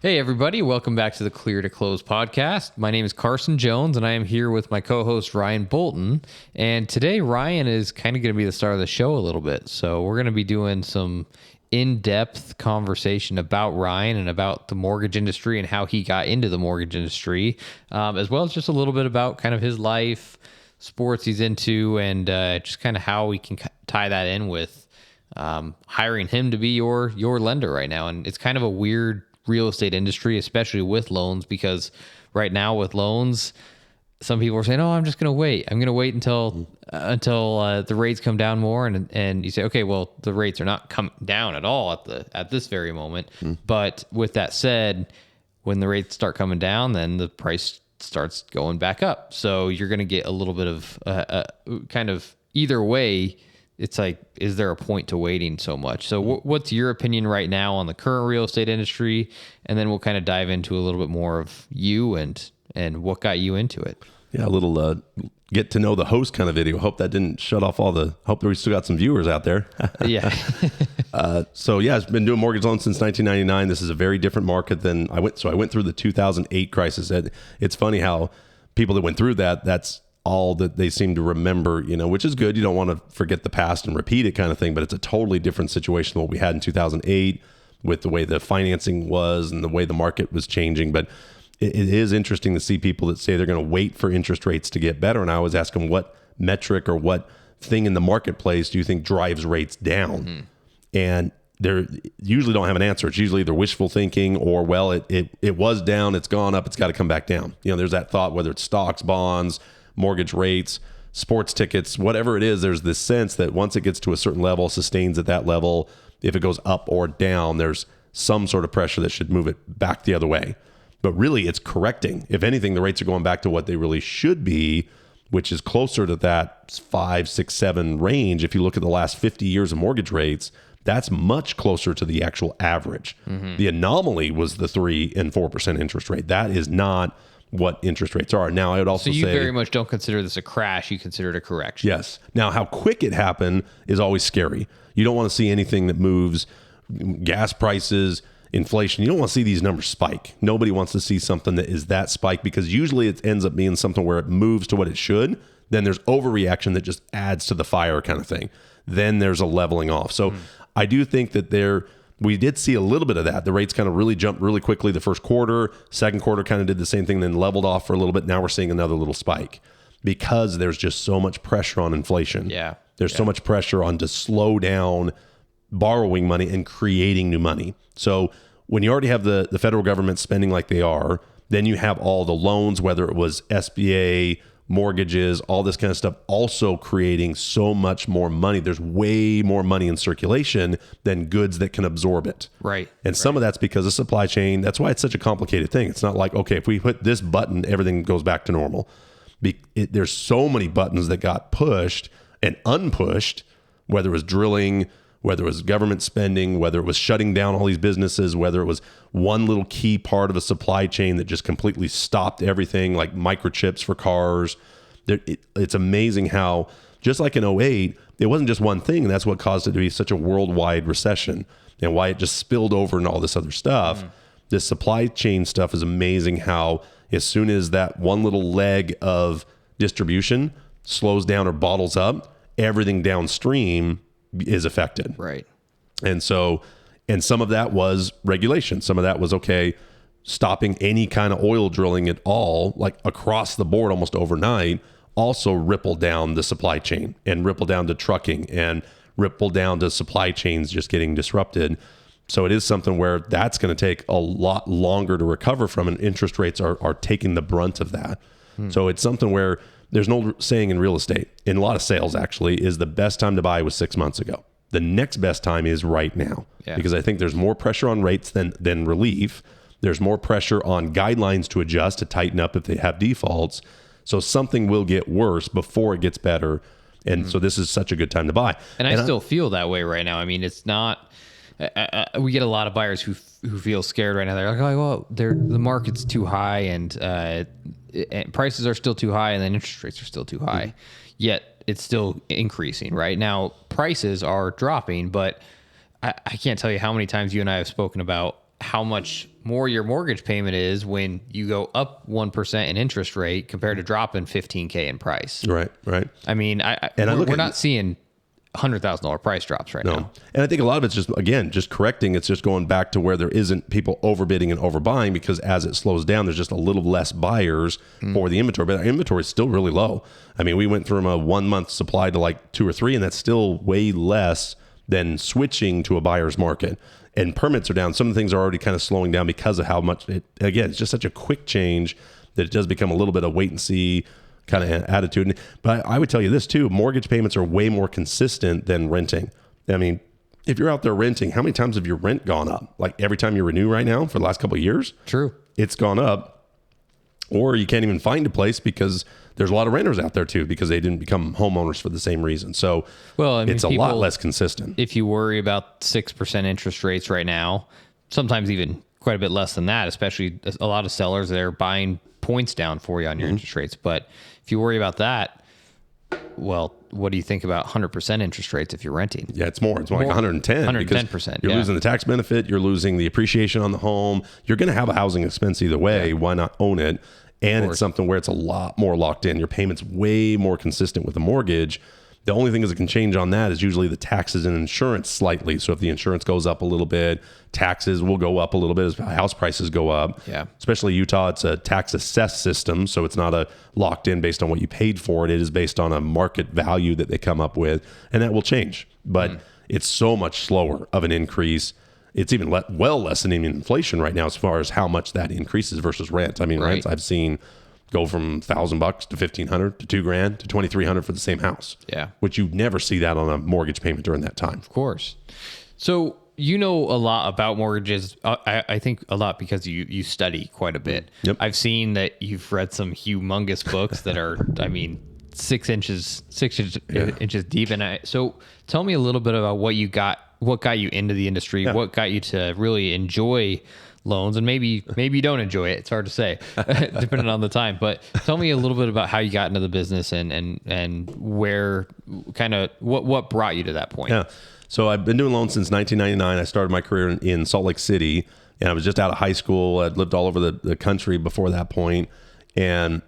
Hey, everybody. Welcome back to the Clear to Close podcast. My name is Carson Jones, and I am here with my co-host, Ryan Bolton. And today, Ryan is kind of going to be the star of the show a little bit. So we're going to be doing some in-depth conversation about Ryan and about the mortgage industry and how he got into the mortgage industry, as well as just a little bit about kind of his life, sports he's into, and just kind of how we can tie that in with hiring him to be your lender right now. And it's kind of a weird real estate industry, especially with loans, because right now with loans, some people are saying, "Oh, I'm just going to wait. I'm going to wait until the rates come down more." And you say, "Okay, well, the rates are not coming down at all at this very moment." But with that said, when the rates start coming down, then the price starts going back up. So you're going to get a little bit of kind of either way. It's like, is there a point to waiting so much? So what's your opinion right now on the current real estate industry? And then we'll kind of dive into a little bit more of you and what got you into it. Yeah, a little get to know the host kind of video. Hope that didn't shut off hope we still got some viewers out there. Yeah. So yeah, I've been doing mortgage loans since 1999. This is a very different market than I went through the 2008 crisis. It's funny how people that went through that's all that they seem to remember, which is good. You don't want to forget the past and repeat it kind of thing, but it's a totally different situation than what we had in 2008 with the way the financing was and the way the market was changing. But it is interesting to see people that say they're going to wait for interest rates to get better. And I always ask them, what metric or what thing in the marketplace do you think drives rates down? And they usually don't have an answer. It's usually either wishful thinking or, well, it was down, it's gone up, it's got to come back down. There's that thought, whether it's stocks, bonds, mortgage rates, sports tickets, whatever it is, there's this sense that once it gets to a certain level, sustains at that level, if it goes up or down, there's some sort of pressure that should move it back the other way. But really, it's correcting. If anything, the rates are going back to what they really should be, which is closer to that 5, 6, 7 range. If you look at the last 50 years of mortgage rates, that's much closer to the actual average. The anomaly was the 3 and 4% interest rate. That is not what interest rates are. Now, I would also say... So you very much don't consider this a crash, you consider it a correction. Yes. Now, how quick it happened is always scary. You don't want to see anything that moves gas prices, inflation. You don't want to see these numbers spike. Nobody wants to see something that is that spike, because usually it ends up being something where it moves to what it should. Then there's overreaction that just adds to the fire kind of thing. Then there's a leveling off. So I do think that we did see a little bit of that. The rates kind of really jumped really quickly the first quarter. Second quarter kind of did the same thing, then leveled off for a little bit. Now we're seeing another little spike because there's just so much pressure on inflation. Yeah. There's so much pressure on to slow down borrowing money and creating new money. So when you already have the federal government spending like they are, then you have all the loans, whether it was SBA, mortgages, all this kind of stuff, also creating so much more money. There's way more money in circulation than goods that can absorb it. Right. And some of that's because of supply chain. That's why it's such a complicated thing. It's not like, okay, if we hit this button, everything goes back to normal. There's so many buttons that got pushed and unpushed, whether it was drilling, whether it was government spending, whether it was shutting down all these businesses, whether it was one little key part of a supply chain that just completely stopped everything, like microchips for cars. It's amazing how, just like in 2008, it wasn't just one thing, and that's what caused it to be such a worldwide recession and why it just spilled over and all this other stuff. This supply chain stuff is amazing how as soon as that one little leg of distribution slows down or bottles up, everything downstream is affected. Right. And some of that was regulation. Some of that was, stopping any kind of oil drilling at all, like across the board almost overnight, also rippled down the supply chain and rippled down to trucking and rippled down to supply chains just getting disrupted. So it is something where that's going to take a lot longer to recover from, and interest rates are taking the brunt of that. So it's something where there's an old saying in real estate, in a lot of sales actually, is the best time to buy was 6 months ago. The next best time is right now, because I think there's more pressure on rates than relief. There's more pressure on guidelines to adjust, to tighten up if they have defaults. So something will get worse before it ggets better. And so this is such a good time to buy. And I still feel that way right now. I mean, it's not... we get a lot of buyers who feel scared right now. They're like, "Oh, well, the market's too high, and prices are still too high, and then interest rates are still too high." Yet it's still increasing. Right now, prices are dropping, but I can't tell you how many times you and I have spoken about how much more your mortgage payment is when you go up 1% in interest rate compared to dropping $15K in price. Right. I mean, we're not seeing $100,000 price drops right now. And I think a lot of it's just correcting. It's just going back to where there isn't people overbidding and overbuying, because as it slows down, there's just a little less buyers for the inventory. But our inventory is still really low. I mean, we went from a 1 month supply to like 2 or 3, and that's still way less than switching to a buyer's market. And permits are down. Some of the things are already kind of slowing down because of how much it's just such a quick change that it does become a little bit of wait and see kind of attitude. But I would tell you this too, mortgage payments are way more consistent than renting. I mean, if you're out there renting, how many times have your rent gone up? Like every time you renew right now for the last couple of years? True. It's gone up. Or you can't even find a place because there's a lot of renters out there too, because they didn't become homeowners for the same reason. So it's a lot less consistent. If you worry about 6% interest rates right now, sometimes even quite a bit less than that, especially a lot of sellers, they're buying points down for you on your interest rates. But if you worry about that, well, what do you think about 100% interest rates if you're renting? Yeah, it's more. It's more like 110. 110%. You're losing the tax benefit. You're losing the appreciation on the home. You're going to have a housing expense either way. Yeah. Why not own it? And it's something where it's a lot more locked in. Your payment's way more consistent with a mortgage. The only thing that can change on that is usually the taxes and insurance slightly. So if the insurance goes up a little bit, taxes will go up a little bit as house prices go up. Yeah. Especially Utah, it's a tax assessed system. So it's not a locked in based on what you paid for it. It is based on a market value that they come up with. And that will change. But it's so much slower of an increase. It's even well less than even inflation right now as far as how much that increases versus rent. I mean, rents I've seen go from $1,000 to $1,500 to $2,000 to $2,300 for the same house. Yeah. Which you never see that on a mortgage payment during that time. Of course. So you know a lot about mortgages. I think a lot because you study quite a bit. Yep. I've seen that you've read some humongous books that are, I mean, 6 inches deep. And so tell me a little bit about what got you into the industry, what got you to really enjoy loans, and maybe you don't enjoy it. It's hard to say, depending on the time. But tell me a little bit about how you got into the business and where, kind of what brought you to that point. Yeah. So I've been doing loans since 1999. I started my career in Salt Lake City, and I was just out of high school. I'd lived all over the country before that point, and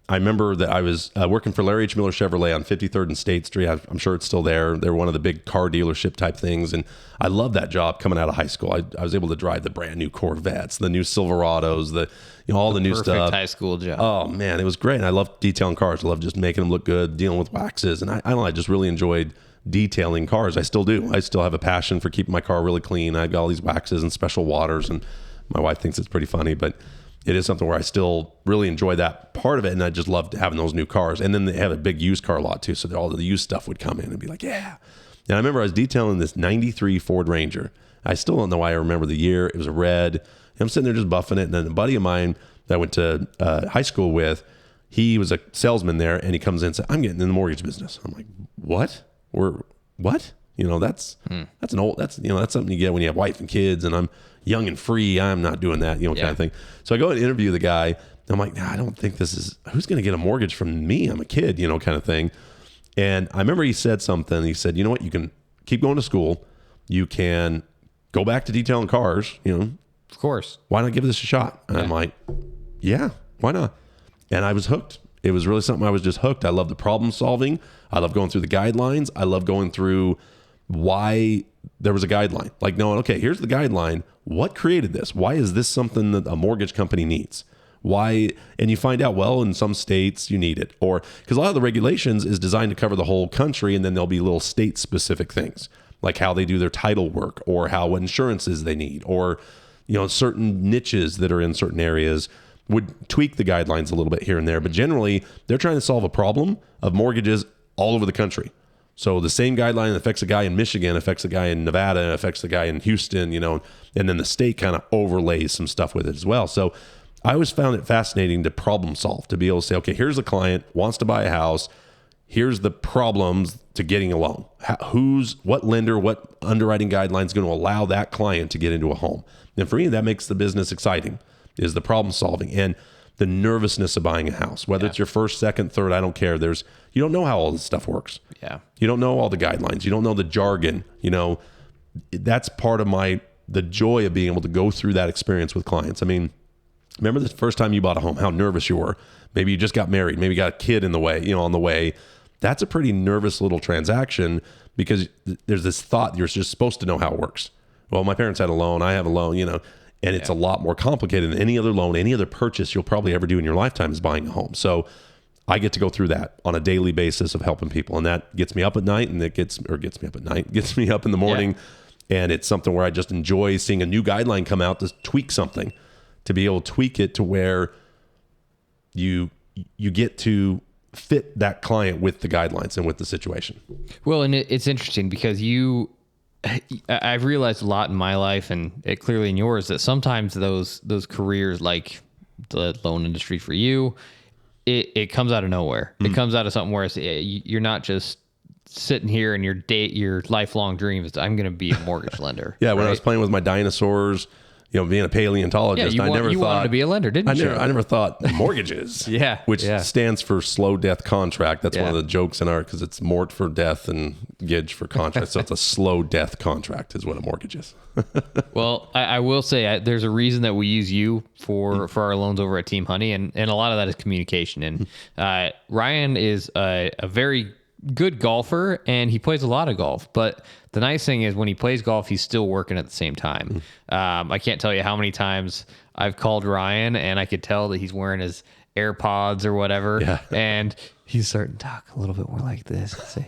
I remember that I was working for Larry H. Miller Chevrolet on 53rd and State Street. I'm sure it's still there. They were one of the big car dealership type things. And I loved that job coming out of high school. I was able to drive the brand new Corvettes, the new Silverados, all the new stuff. Perfect high school job. Oh, man, it was great. And I loved detailing cars. I loved just making them look good, dealing with waxes. And I don't know, I just really enjoyed detailing cars. I still do. I still have a passion for keeping my car really clean. I've got all these waxes and special waters. And my wife thinks it's pretty funny, but it is something where I still really enjoy that part of it. And I just loved having those new cars. And then they have a big used car lot too. So all the used stuff would come in and be like, yeah. And I remember I was detailing this 93 Ford Ranger. I still don't know why I remember the year. It was a red. And I'm sitting there just buffing it. And then a buddy of mine that I went to high school with, he was a salesman there, and he comes in and said, I'm getting in the mortgage business. I'm like, what? What? That's something you get when you have wife and kids, and I'm young and free. I'm not doing that, kind of thing. So I go and interview the guy. And I'm like, I don't think who's going to get a mortgage from me? I'm a kid, kind of thing. And I remember he said something. He said, you know what? You can keep going to school. You can go back to detailing cars, Of course. Why not give this a shot? And I'm like, yeah, why not? And I was hooked. It was really something I was just hooked. I love the problem solving. I love going through the guidelines. I love going through why there was a guideline. Like, no, okay, here's the guideline. What created this? Why is this something that a mortgage company needs? Why? And you find out, well, in some states you need it, or because a lot of the regulations is designed to cover the whole country, and then there'll be little state specific things like how they do their title work, or what insurances they need, or certain niches that are in certain areas would tweak the guidelines a little bit here and there. But generally, they're trying to solve a problem of mortgages all over the country. So the same guideline that affects a guy in Michigan affects a guy in Nevada, affects the guy in Houston, and then the state kind of overlays some stuff with it as well. So I always found it fascinating to problem solve, to be able to say, okay, here's a client wants to buy a house. Here's the problems to getting a loan. What lender, what underwriting guidelines going to allow that client to get into a home? And for me, that makes the business exciting, is the problem solving and the nervousness of buying a house, whether it's your first, second, third, I don't care. You don't know how all this stuff works. Yeah. You don't know all the guidelines. You don't know the jargon. That's part of my the joy of being able to go through that experience with clients. I mean, remember the first time you bought a home, how nervous you were. Maybe you just got married, maybe you got a kid in the way, on the way. That's a pretty nervous little transaction because there's this thought you're just supposed to know how it works. Well, my parents had a loan, I have a loan, and it's a lot more complicated than any other loan, any other purchase you'll probably ever do in your lifetime is buying a home. So I get to go through that on a daily basis of helping people. And that gets me up at night and gets me up in the morning. Yeah. And it's something where I just enjoy seeing a new guideline come out to tweak something, to be able to tweak it to where you get to fit that client with the guidelines and with the situation. Well, and it's interesting because I've realized a lot in my life and clearly in yours that sometimes those careers like the loan industry for you, it comes out of nowhere. It comes out of something where you're not just sitting here and your lifelong dream is I'm going to be a mortgage lender. Yeah. When I was playing with my dinosaurs, being a paleontologist, I never thought you wanted to be a lender, didn't you? I never thought mortgages. Which stands for slow death contract. That's one of the jokes in because it's mort for death and gidge for contract. So it's a slow death contract is what a mortgage is. Well, I will say there's a reason that we use you for our loans over at Team Honey, and a lot of that is communication. And Ryan is a very good golfer and he plays a lot of golf, but the nice thing is when he plays golf, he's still working at the same time. I can't tell you how many times I've called Ryan and I could tell that he's wearing his AirPods or whatever. And he's starting to talk a little bit more like this. Say,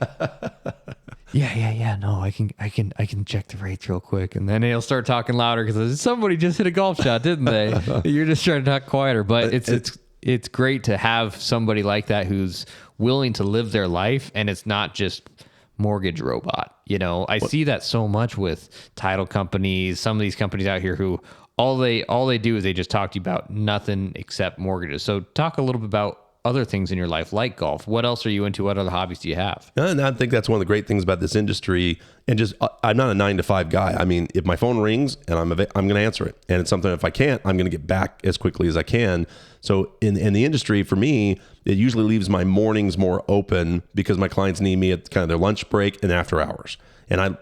no, I can check the rates real quick. And then he'll start talking louder because somebody just hit a golf shot, didn't they? You're just trying to talk quieter, but it's great to have somebody like that who's willing to live their life and it's not just mortgage robot. I see that so much with title companies, some of these companies out here who all they do is they just talk to you about nothing except mortgages. So talk a little bit about other things in your life like golf. What else are you into? What other hobbies do you have? And I think that's one of the great things about this industry. And just, I'm not a 9-to-5 guy. I mean, if my phone rings and I'm going to answer it. And it's something, if I can't, I'm going to get back as quickly as I can. So in the industry, for me, it usually leaves my mornings more open because my clients need me at kind of their lunch break and after hours. And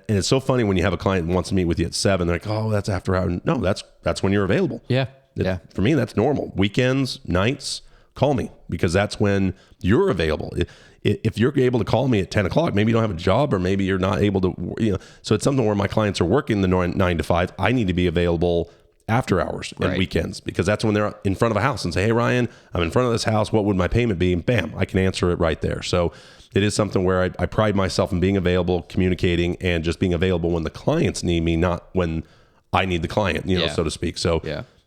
it's so funny when you have a client who wants to meet with you at 7, they're like, oh, that's after hours. No, that's when you're available. Yeah. For me, that's normal. Weekends, nights, call me because that's when you're available. If you're able to call me at 10 o'clock, maybe you don't have a job or maybe you're not able to, so it's something where my clients are working the 9 to 5. I need to be available after hours and weekends because that's when they're in front of a house and say, hey, Ryan, I'm in front of this house. What would my payment be? And bam, I can answer it right there. So it is something where I pride myself in being available, communicating, and just being available when the clients need me, not when I need the client, so to speak. So,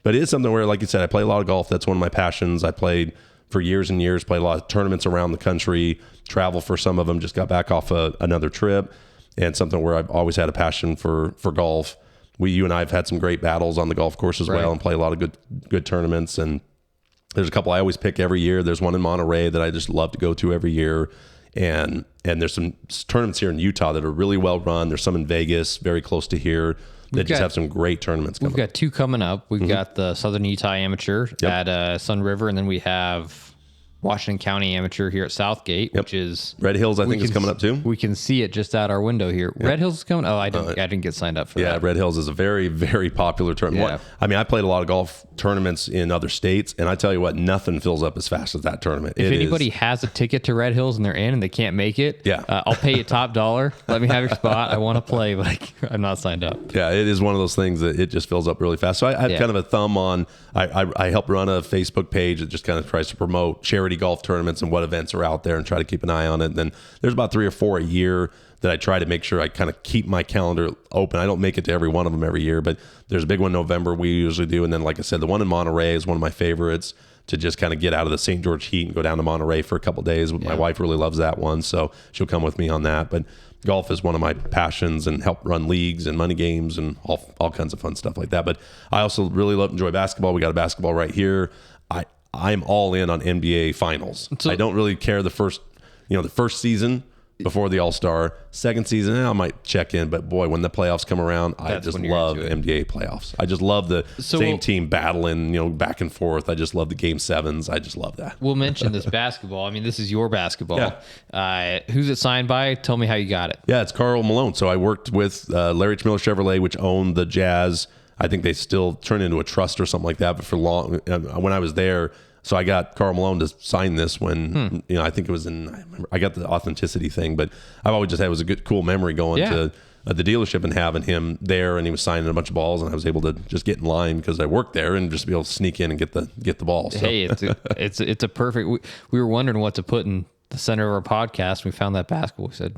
but it is something where, like you said, I play a lot of golf. That's one of my passions. I played for years and years, played a lot of tournaments around the country, travel for some of them, just got back off another trip, and something where I've always had a passion for golf. You and I have had some great battles on the golf course as well and play a lot of good tournaments. And there's a couple I always pick every year. There's one in Monterey that I just love to go to every year. And there's some tournaments here in Utah that are really well run. There's some in Vegas, very close to here, that just have some great tournaments coming. We've got 2 coming up. We've got the Southern Utah Amateur at Sun River, and then we have Washington County Amateur here at Southgate, which is Red Hills. I think is coming up too. We can see it just out our window here. Red Hills is coming. Oh, I didn't get signed up for that. Yeah, Red Hills is a very, very popular tournament. I mean, I played a lot of golf tournaments in other states, and I tell you what, nothing fills up as fast as that tournament. If anybody has a ticket to Red Hills and they're in and they can't make it, I'll pay you top dollar. Let me have your spot. I want to play, but I'm not signed up. Yeah, it is one of those things that it just fills up really fast. So I have kind of a thumb on. I help run a Facebook page that just kind of tries to promote charity golf tournaments and what events are out there and try to keep an eye on it. And then there's about 3 or 4 a year that I try to make sure I kind of keep my calendar open. I don't make it to every one of them every year, but there's a big one in November we usually do. And then, like I said, the one in Monterey is one of my favorites to just kind of get out of the St. George heat and go down to Monterey for a couple of days. My wife really loves that one, so she'll come with me on that. But golf is one of my passions and help run leagues and money games and all kinds of fun stuff like that. But I also really enjoy basketball. We got a basketball right here. I'm all in on NBA finals. So, I don't really care the first season. before the All-Star. Second season, I might check in, but boy, when the playoffs come around, I just love NBA playoffs. I just love the same team battling, back and forth. I just love the Game 7s. I just love that. We'll mention this basketball. I mean, this is your basketball. Yeah. Who's it signed by? Tell me how you got it. Yeah, it's Karl Malone. So I worked with Larry H. Miller Chevrolet, which owned the Jazz. I think they still turned into a trust or something like that. But for long, when I was there, so I got Karl Malone to sign this when, I think it was I got the authenticity thing, but I've always just had, it was a good, cool memory going to the dealership and having him there, and he was signing a bunch of balls, and I was able to just get in line because I worked there and just be able to sneak in and get the ball. So. Hey, it's a perfect, we were wondering what to put in the center of our podcast. We found that basketball. We said,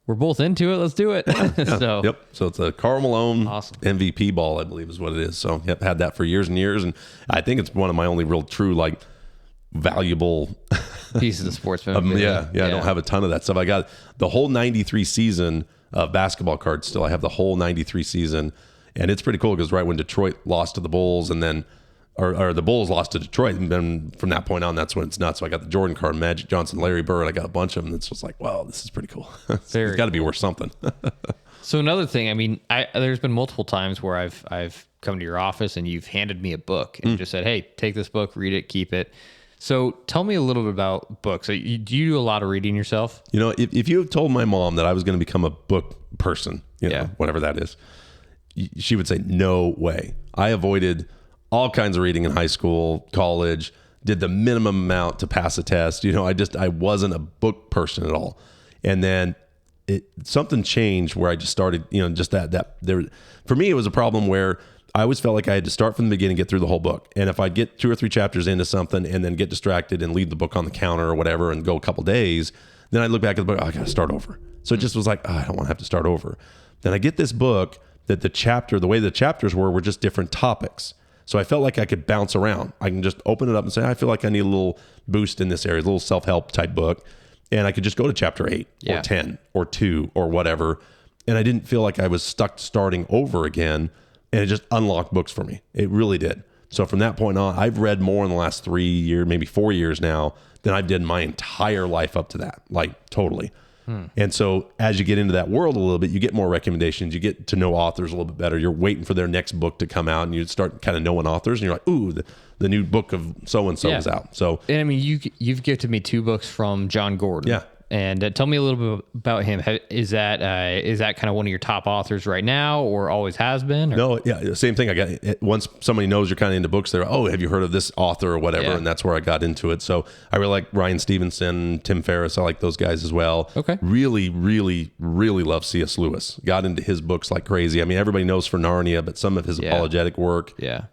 we're both into it. Let's do it. So yep. So it's a Karl Malone awesome MVP ball, I believe is what it is. So yep, had that for years and years. And I think it's one of my only real true, valuable pieces of sports memorabilia. I don't have a ton of that stuff. I got the whole 93 season of basketball cards still. I have the whole 93 season. And it's pretty cool because right when Detroit lost to the Bulls and then or the Bulls lost to Detroit, and then from that point on, that's when it's nuts. So I got the Jordan card, Magic Johnson, Larry Bird. I got a bunch of them. It's just like, wow, this is pretty cool. It's got to be worth something. So another thing, I mean, there's been multiple times where I've come to your office and you've handed me a book and just said, hey, take this book, read it, keep it. So tell me a little bit about books. Do you do a lot of reading yourself? If you had told my mom that I was going to become a book person, whatever that is, she would say, no way. I avoided all kinds of reading in high school, college, did the minimum amount to pass a test. I wasn't a book person at all. And then something changed where I just started, just that there, for me, it was a problem where I always felt like I had to start from the beginning, get through the whole book. And if I get 2 or 3 chapters into something and then get distracted and leave the book on the counter or whatever and go a couple days, then I look back at the book, I got to start over. So it just was like, I don't want to have to start over. Then I get this book that the way the chapters were just different topics. So I felt like I could bounce around. I can just open it up and say, I feel like I need a little boost in this area, a little self-help type book. And I could just go to chapter 8 or 10 or 2 or whatever. And I didn't feel like I was stuck starting over again. And it just unlocked books for me. It really did. So from that point on, I've read more in the last 3 years, maybe 4 years now, than I've did my entire life up to that. Totally. And so as you get into that world a little bit, you get more recommendations. You get to know authors a little bit better. You're waiting for their next book to come out, and you start kind of knowing authors, and you're like, ooh, the new book of so-and-so is out. So, and I mean, you've gifted me 2 books from John Gordon. Yeah. And tell me a little bit about him. Is that kind of one of your top authors right now, or always has been? Or? No, yeah, same thing. I got once somebody knows you're kind of into books, they're have you heard of this author or whatever? Yeah. And that's where I got into it. So I really like Ryan Stevenson, Tim Ferriss. I like those guys as well. Okay. Really, really, really love C.S. Lewis. Got into his books like crazy. I mean, everybody knows for Narnia, but some of his apologetic work. Yeah.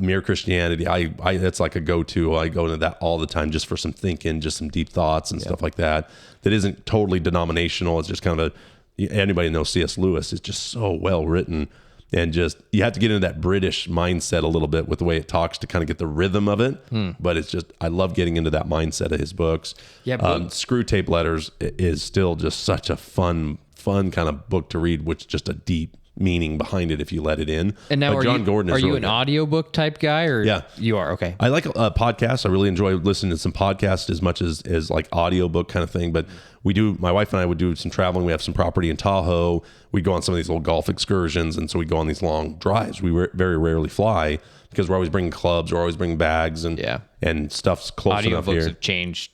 Mere Christianity, I that's like a go-to. I go into that all the time just for some thinking, just some deep thoughts and stuff like that. That isn't totally denominational. It's just kind of anybody knows C.S. Lewis is just so well written, and just you have to get into that British mindset a little bit with the way it talks to kind of get the rhythm of it. But it's just I love getting into that mindset of his books. Yeah, Screw Tape Letters is still just such a fun kind of book to read, which just a deep meaning behind it if you let it in. And now, John Gordon are you an audiobook type guy, or you are? Okay. I like podcasts. I really enjoy listening to some podcasts as much as like audiobook kind of thing. But my wife and I would do some traveling. We have some property in Tahoe. We'd go on some of these little golf excursions, and so we'd go on these long drives. We very rarely fly because we're always bringing clubs, we're always bringing bags, and stuff's close enough here. Audiobooks have changed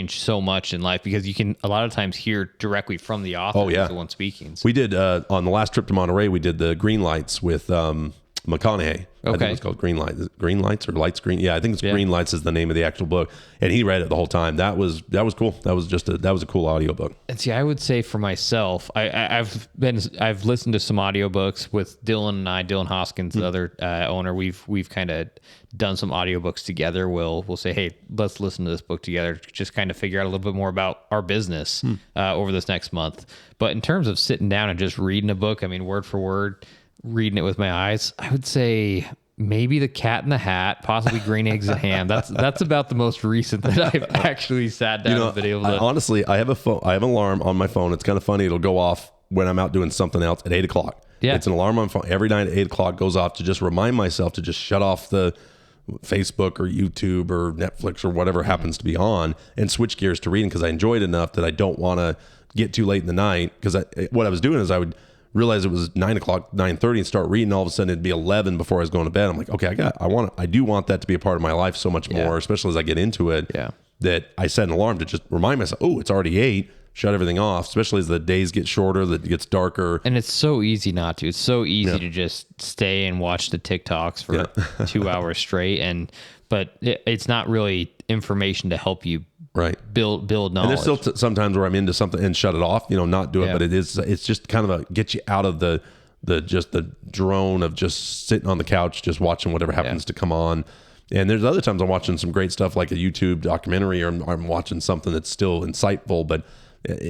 so much in life because you can a lot of times hear directly from the author, the one speaking. So. We did on the last trip to Monterey, we did the Green Lights with McConaughey. I think it's called Green Lights. Green Lights or Lights Green? Yeah, I think it's Green Lights is the name of the actual book. And he read it the whole time. That was cool. That was a cool audiobook. And see, I would say for myself, I've listened to some audiobooks with Dylan Hoskins, the other owner. We've kind of done some audiobooks together. We'll say, hey, let's listen to this book together, just kind of figure out a little bit more about our business over this next month. But in terms of sitting down and just reading a book, I mean, word for word, reading it with my eyes, I would say maybe The Cat in the Hat, possibly Green Eggs and Ham. That's about the most recent that I've actually sat down and been able to. Honestly, I have an alarm on my phone. It's kind of funny. It'll go off when I'm out doing something else at 8 o'clock. Yeah. It's an alarm on my phone. Every night at 8 o'clock goes off to just remind myself to just shut off the Facebook or YouTube or Netflix or whatever happens to be on, and switch gears to reading because I enjoy it enough that I don't want to get too late in the night. Because what I was doing is I would realize it was 9 o'clock, 9:30, and start reading. All of a sudden it'd be 11 before I was going to bed. I'm like, okay, I do want that to be a part of my life so much more, especially as I get into it. Yeah. That I set an alarm to just remind myself, oh, it's already 8. Shut everything off, especially as the days get shorter, that it gets darker. And it's so easy not to. It's so easy to just stay and watch the TikToks for 2 hours straight. But it's not really information to help you build knowledge. And there's still sometimes where I'm into something and shut it off, not do it. But it's just kind of get you out of the drone of just sitting on the couch, just watching whatever happens to come on. And there's other times I'm watching some great stuff like a YouTube documentary, or I'm watching something that's still insightful, but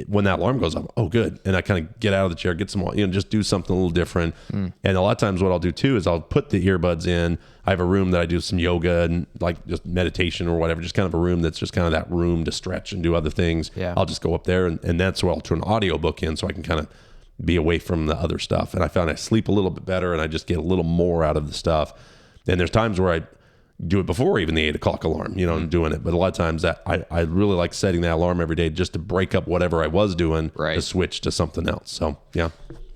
when that alarm goes off, oh, good. And I kind of get out of the chair, get some, just do something a little different. And a lot of times what I'll do too is I'll put the earbuds in. I have a room that I do some yoga and like just meditation or whatever, just kind of a room that's just kind of that room to stretch and do other things. Yeah. I'll just go up there and that's where I'll turn an audiobook in so I can kind of be away from the other stuff. And I found I sleep a little bit better and I just get a little more out of the stuff. And there's times where I do it before even the 8 o'clock alarm, and doing it. But a lot of times that I really like setting that alarm every day just to break up whatever I was doing to switch to something else. So, yeah.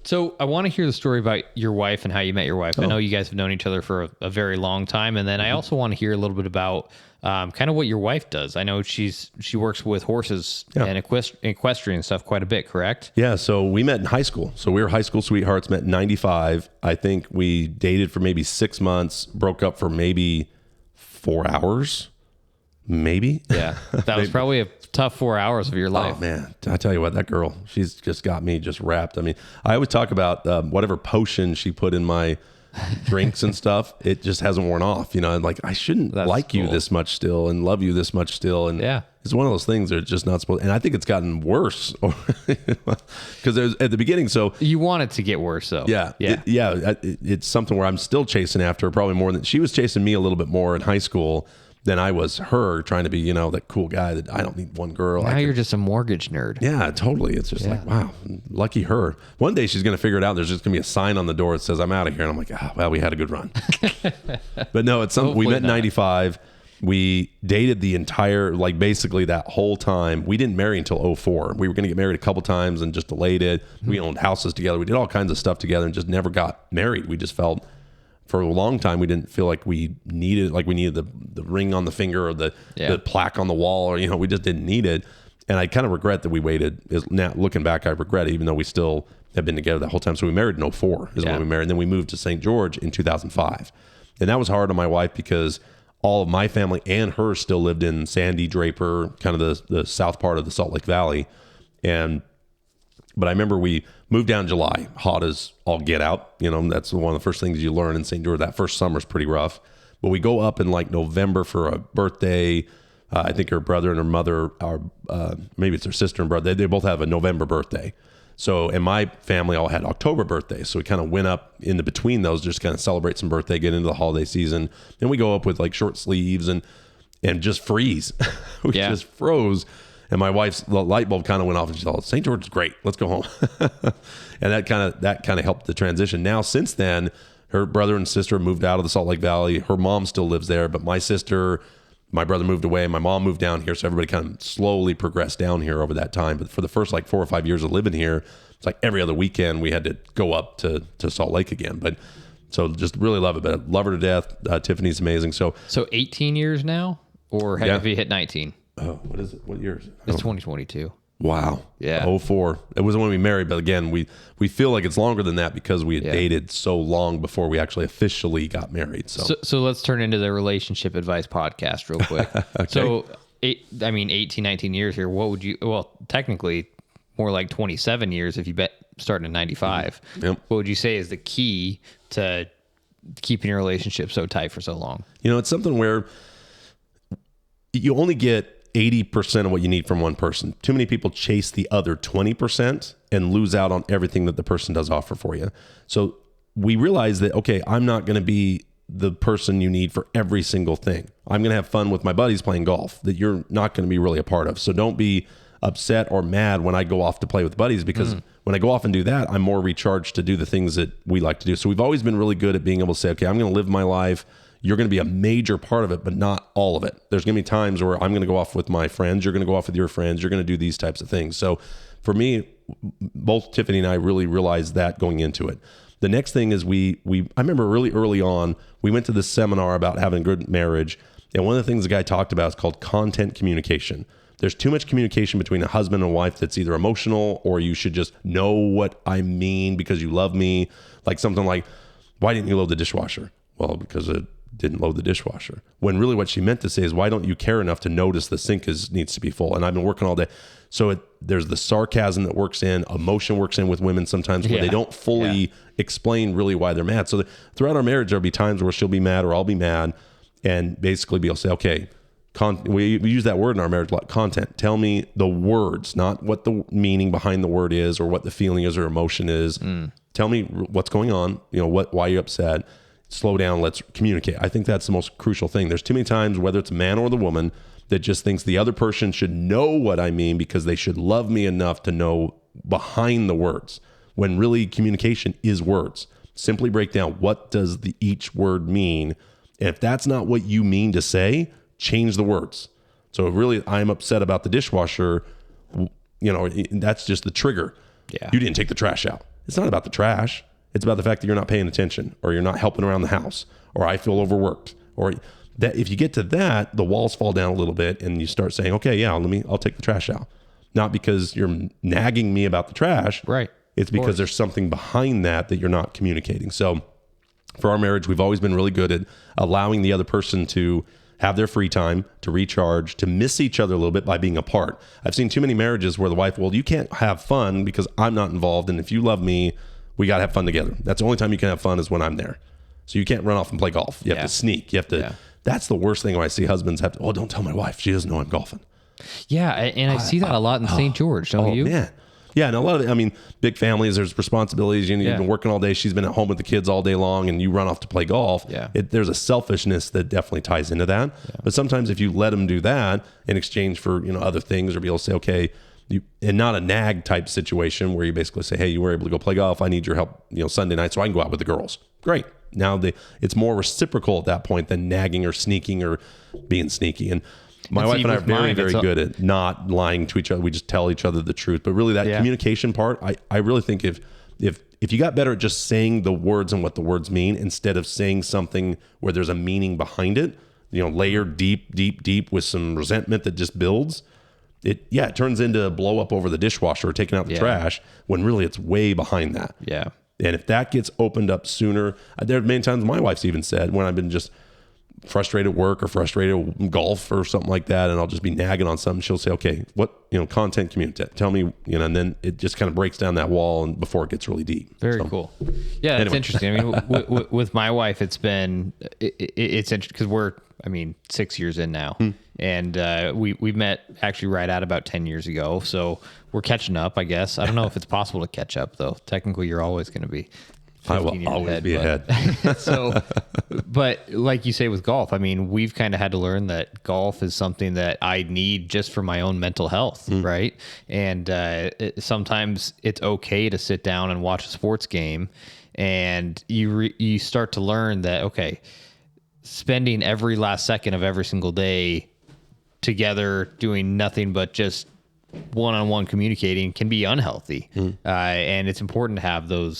So I want to hear the story about your wife and how you met your wife. I know you guys have known each other for a very long time. And then I also want to hear a little bit about kind of what your wife does. I know she works with horses and equestrian stuff quite a bit, correct? Yeah. So we met in high school. So we were high school sweethearts, met in 95. I think we dated for maybe 6 months, broke up for maybe 4 hours, maybe. Yeah. That was probably a tough 4 hours of your life. Oh man, I tell you what, that girl, she's just got me just wrapped. I mean, I always talk about whatever potion she put in my drinks and stuff. It just hasn't worn off, and like I shouldn't you this much still and love you this much still. And it's one of those things that are just not supposed. And I think it's gotten worse because there's at the beginning. So you want it to get worse, though. Yeah, it's something where I'm still chasing after her, probably more than she was chasing me a little bit more in high school than I was her, trying to be, that cool guy that I don't need one girl. Now you're just a mortgage nerd. Yeah, totally. It's just like, wow, lucky her. One day she's going to figure it out. There's just going to be a sign on the door that says, I'm out of here. And I'm like, well, we had a good run. But no, it's something. We met in 95. We dated the entire, like basically that whole time. We didn't marry until 04. We were going to get married a couple times and just delayed it. We owned houses together. We did all kinds of stuff together and just never got married. We just felt for a long time we didn't feel like we needed the ring on the finger or the plaque on the wall, or we just didn't need it. And I kind of regret that we waited. Now looking back, I regret it, even though we still have been together that whole time. So we married in 04 is when we married. And then we moved to St. George in 2005. And that was hard on my wife because all of my family and her still lived in Sandy, Draper, kind of the south part of the Salt Lake Valley. But I remember we moved down in July, hot as all get out. That's one of the first things you learn in St. George. That first summer is pretty rough. But we go up in like November for a birthday. I think her brother and her mother are, maybe it's her sister and brother. They both have a November birthday. So, and my family all had October birthdays. So we kind of went up in the between those, just kind of celebrate some birthday, get into the holiday season. And we go up with like short sleeves and just freeze. We just froze. And my wife's light bulb kind of went off and she thought, St. George is great. Let's go home. And that kind of helped the transition. Now, since then, her brother and sister moved out of the Salt Lake Valley. Her mom still lives there, but my brother moved away. My mom moved down here. So everybody kind of slowly progressed down here over that time. But for the first like 4 or 5 years of living here, it's like every other weekend we had to go up to Salt Lake again. But so just really love it. But love her to death. Tiffany's amazing. So 18 years now, or have you hit 19? Oh, what is it? What year is it? It's 2022. Wow. Yeah. 04. It was when we married, but again, we feel like it's longer than that because we had dated so long before we actually officially got married. So let's turn into the relationship advice podcast real quick. Okay. So 18, 19 years here. What would you, technically more like 27 years if you starting in 95. Yep. What would you say is the key to keeping your relationship so tight for so long? It's something where you only get 80% of what you need from one person. Too many people chase the other 20% and lose out on everything that the person does offer for you. So we realize that, okay, I'm not going to be the person you need for every single thing. I'm going to have fun with my buddies playing golf that you're not going to be really a part of. So don't be upset or mad when I go off to play with buddies, because when I go off and do that, I'm more recharged to do the things that we like to do. So we've always been really good at being able to say, okay, I'm going to live my life. you're going to be a major part of it, but not all of it. There's going to be times where I'm going to go off with my friends. You're going to go off with your friends. You're going to do these types of things. So for me, both Tiffany and I really realized that going into it. The next thing is I remember really early on, we went to this seminar about having a good marriage. And one of the things the guy talked about is called content communication. There's too much communication between a husband and wife that's either emotional, or you should just know what I mean because you love me. Like something like, why didn't you load the dishwasher? Well, because it didn't load the dishwasher. When really what she meant to say is, why don't you care enough to notice the sink needs to be full? And I've been working all day. So there's the sarcasm that works in, emotion works in with women sometimes where they don't fully explain really why they're mad. So throughout our marriage, there'll be times where she'll be mad or I'll be mad, and basically be able to say, okay, we use that word in our marriage a lot, content. Tell me the words, not what the meaning behind the word is or what the feeling is or emotion is. Tell me what's going on, why you're upset. Slow down, let's communicate. I think that's the most crucial thing. There's too many times, whether it's a man or the woman, that just thinks the other person should know what I mean because they should love me enough to know behind the words, when really communication is words. Simply break down, what does each word mean? And if that's not what you mean to say, change the words. So really, I'm upset about the dishwasher, that's just the trigger. Yeah. You didn't take the trash out. It's not about the trash. It's about the fact that you're not paying attention, or you're not helping around the house, or I feel overworked, or that. If you get to that, the walls fall down a little bit and you start saying, okay, yeah, I'll take the trash out. Not because you're nagging me about the trash. Right. It's because there's something behind that you're not communicating. So for our marriage, we've always been really good at allowing the other person to have their free time, to recharge, to miss each other a little bit by being apart. I've seen too many marriages where the wife, well, you can't have fun because I'm not involved. And if you love me, we got to have fun together. That's the only time you can have fun is when I'm there. So you can't run off and play golf. You have to sneak. You have to, that's the worst thing when I see husbands have to, oh, don't tell my wife. She doesn't know I'm golfing. Yeah. And I see that a lot in St. George, don't you? Man. Yeah, and a lot of big families, there's responsibilities. You've been working all day. She's been at home with the kids all day long, and you run off to play golf. Yeah. There's a selfishness that definitely ties into that. Yeah. But sometimes if you let them do that in exchange for other things, or be able to say, okay, and not a nag type situation where you basically say, hey, you were able to go play golf. I need your help, Sunday night so I can go out with the girls. Great. Now it's more reciprocal at that point than nagging or sneaking or being sneaky. And my wife and I are very, very good at not lying to each other. We just tell each other the truth. But really that communication part, I really think if you got better at just saying the words and what the words mean instead of saying something where there's a meaning behind it, layered deep with some resentment that just builds, it turns into a blow up over the dishwasher or taking out the trash when really it's way behind that. Yeah. And if that gets opened up sooner, there are many times my wife's even said when I've been just frustrated at work or frustrated at golf or something like that, and I'll just be nagging on something, she'll say, okay, what, content communicate, tell me, and then it just kind of breaks down that wall and before it gets really deep. Very cool. Yeah, that's interesting. I mean, with my wife, it's been, it's interesting because we're, 6 years in now, and we met actually right at about 10 years ago. So we're catching up, I guess. I don't know if it's possible to catch up though. Technically, you're always going to be. I will always be ahead. But like you say with golf, we've kind of had to learn that golf is something that I need just for my own mental health, right? And sometimes it's okay to sit down and watch a sports game, and you start to learn that, okay, spending every last second of every single day together doing nothing but just one-on-one communicating can be unhealthy. And it's important to have those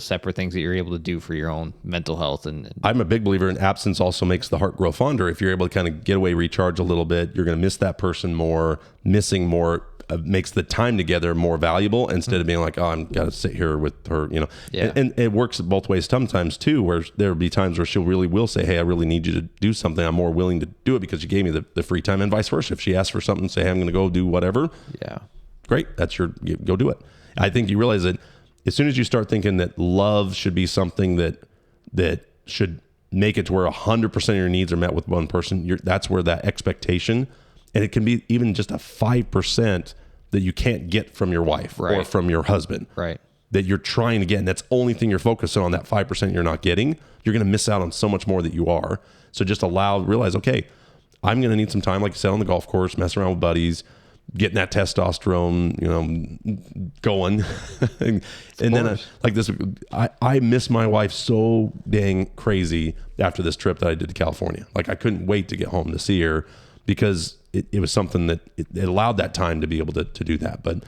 separate things that you're able to do for your own mental health. And I'm a big believer in absence also makes the heart grow fonder. If you're able to kind of get away, recharge a little bit, you're going to miss that person more. Missing more makes the time together more valuable instead of being like, oh, I'm got to sit here with her, And it works both ways sometimes too, where there'll be times where she'll really will say, hey, I really need you to do something. I'm more willing to do it because you gave me the free time, and vice versa. If she asks for something, say, hey, I'm going to go do whatever. Yeah. Great. Go do it. I think you realize that as soon as you start thinking that love should be something that should make it to where 100% of your needs are met with one person, that's where that expectation, and it can be even just a 5% that you can't get from your wife or from your husband, that you're trying to get. And that's the only thing you're focusing on, that 5% you're not getting. You're going to miss out on so much more that you are. So just realize, okay, I'm going to need some time, like you said, on the golf course, mess around with buddies, getting that testosterone, going. and then like this, I miss my wife so dang crazy after this trip that I did to California. Like I couldn't wait to get home to see her because it was something that it allowed that time to be able to do that. But,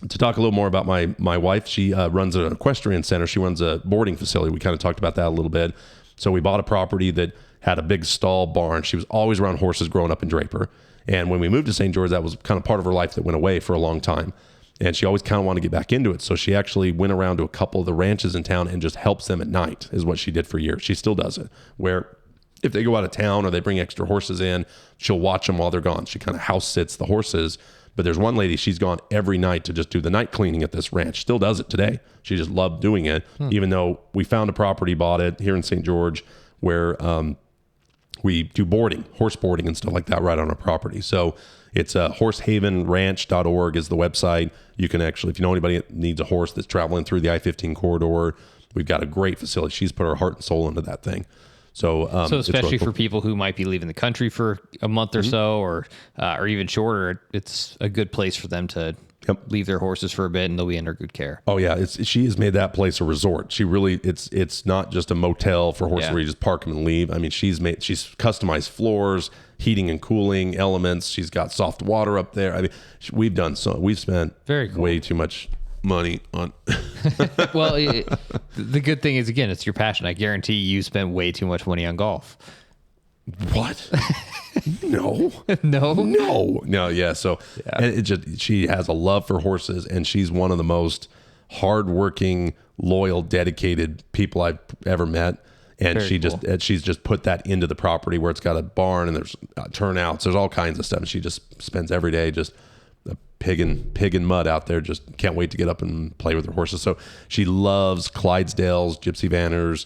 to talk a little more about my wife, she runs an equestrian center. She runs a boarding facility. We kind of talked about that a little bit. So we bought a property that had a big stall barn. She was always around horses growing up in Draper. And when we moved to St. George, that was kind of part of her life that went away for a long time. And she always kind of wanted to get back into it. So she actually went around to a couple of the ranches in town and just helps them at night is what she did for years. She still does it, where if they go out of town or they bring extra horses in, she'll watch them while they're gone. She kind of house sits the horses. But there's one lady, she's gone every night to just do the night cleaning at this ranch. Still does it today. She just loved doing it, even though we found a property, bought it here in St. George where we do boarding, horse boarding and stuff like that right on our property. So it's horsehavenranch.org is the website. You can actually, if you know anybody that needs a horse that's traveling through the I-15 corridor, we've got a great facility. She's put her heart and soul into that thing. So especially really cool for people who might be leaving the country for a month or so, or even shorter, it's a good place for them to leave their horses for a bit, and they'll be under good care. Oh yeah, she has made that place a resort. She really, it's not just a motel for horses where you just park them and leave. I mean, she's customized floors, heating and cooling elements. She's got soft water up there. I mean, we've spent very cool. way too much money on. Well, the good thing is, again, it's your passion. I guarantee you spent way too much money on golf. What? No. No. Yeah. So, and she has a love for horses, and she's one of the most hardworking, loyal, dedicated people I've ever met. And she's just put that into the property where it's got a barn and there's turnouts. There's all kinds of stuff. And she just spends every day just pig and mud out there. Just can't wait to get up and play with her horses. So she loves Clydesdales, Gypsy Vanners.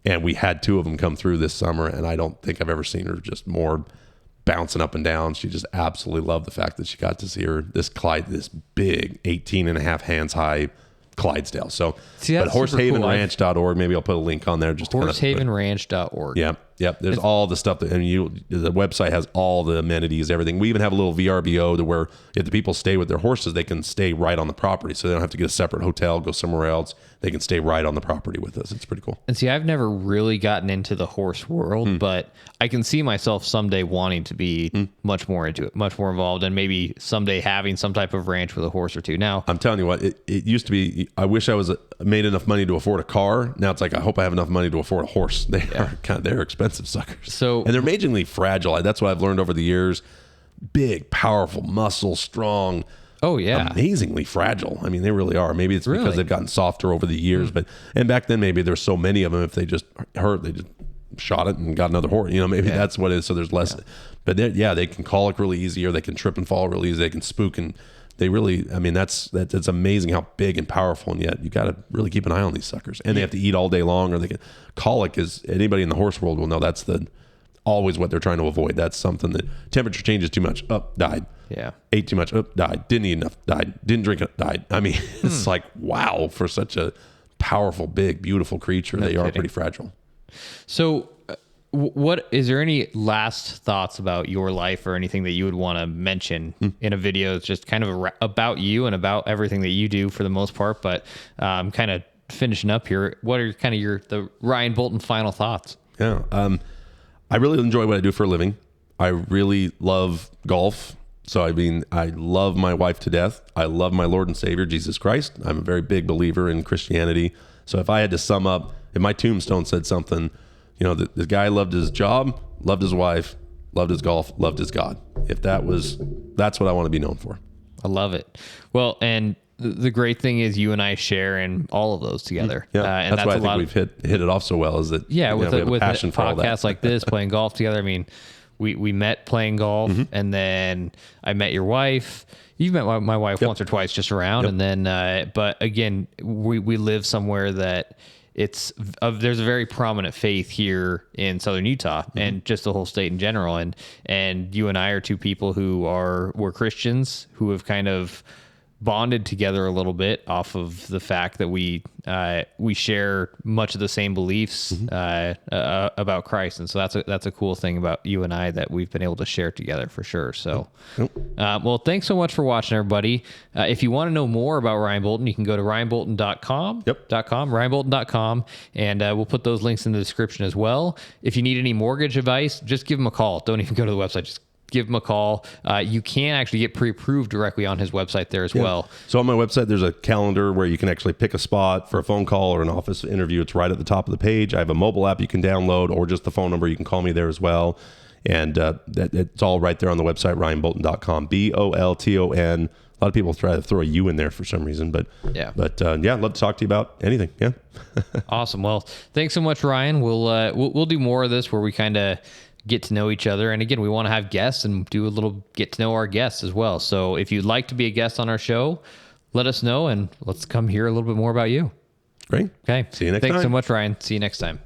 And we had two of them come through this summer, and I don't think I've ever seen her just more bouncing up and down. She just absolutely loved the fact that she got to see this big 18 and a half hands high Clydesdale. So, but horsehavenranch.org, maybe I'll put a link on there. Just horsehavenranch.org. Yep. There's all the stuff the website has all the amenities, everything. We even have a little VRBO to where if the people stay with their horses, they can stay right on the property. So they don't have to get a separate hotel, go somewhere else. They can stay right on the property with us. It's pretty cool. And see, I've never really gotten into the horse world, but I can see myself someday wanting to be much more into it, much more involved, and maybe someday having some type of ranch with a horse or two. Now, I'm telling you what, it used to be, I wish I made enough money to afford a car. Now it's like, I hope I have enough money to afford a horse. They're expensive suckers. And they're amazingly fragile. That's what I've learned over the years. Big, powerful, muscle, strong. Oh yeah, amazingly fragile. I mean, they really are. Maybe it's because they've gotten softer over the years, and back then maybe there's so many of them. If they just hurt, they just shot it and got another horse. Maybe that's what it is. So there's less. But they can colic really easy, or they can trip and fall really easy. They can spook, and they really. I mean, that's amazing how big and powerful. And yet you got to really keep an eye on these suckers. And they have to eat all day long, or they can. Colic is, anybody in the horse world will know, that's always what they're trying to avoid. That's something that temperature changes too much, died. Yeah. Ate too much, died. Didn't eat enough, died. Didn't drink enough, died. I mean, it's like, wow, for such a powerful, big, beautiful creature, they are pretty fragile. So what is there any last thoughts about your life or anything that you would want to mention in a video? It's just kind of about you and about everything that you do for the most part, but kind of finishing up here. What are kind of the Ryan Bolton final thoughts? Yeah. I really enjoy what I do for a living. I really love golf. So, I mean, I love my wife to death. I love my Lord and Savior, Jesus Christ. I'm a very big believer in Christianity. So if I had to sum up, if my tombstone said something, the guy loved his job, loved his wife, loved his golf, loved his God. That's what I want to be known for. I love it. Well, and the great thing is you and I share in all of those together. Yeah, and that's why I think we've hit it off so well, is that with a passion for podcasts like this, playing golf together. I mean, we met playing golf, and then I met your wife. You've met my wife once or twice just around, and then but again, we live somewhere that there's a very prominent faith here in Southern Utah and just the whole state in general. And you and I are two people who we're Christians who have kind of bonded together a little bit off of the fact that we share much of the same beliefs about Christ, and so that's a cool thing about you and I that we've been able to share together for sure. So, well, thanks so much for watching, everybody. If you want to know more about Ryan Bolton, you can go to ryanbolton.com. ryanbolton.com, and we'll put those links in the description as well. If you need any mortgage advice, just give him a call. Don't even go to the website. Just give him a call. You can actually get pre-approved directly on his website there as well. So on my website, there's a calendar where you can actually pick a spot for a phone call or an office interview. It's right at the top of the page. I have a mobile app you can download, or just the phone number. You can call me there as well. And it's all right there on the website, ryanbolton.com, BOLTON. A lot of people try to throw a U in there for some reason, but yeah, I'd love to talk to you about anything. Yeah. Awesome. Well, thanks so much, Ryan. We'll do more of this where we kind of get to know each other. And again, we want to have guests and do a little get to know our guests as well. So if you'd like to be a guest on our show, let us know and let's come hear a little bit more about you. Great. Okay. See you next time. Thanks so much, Ryan. See you next time.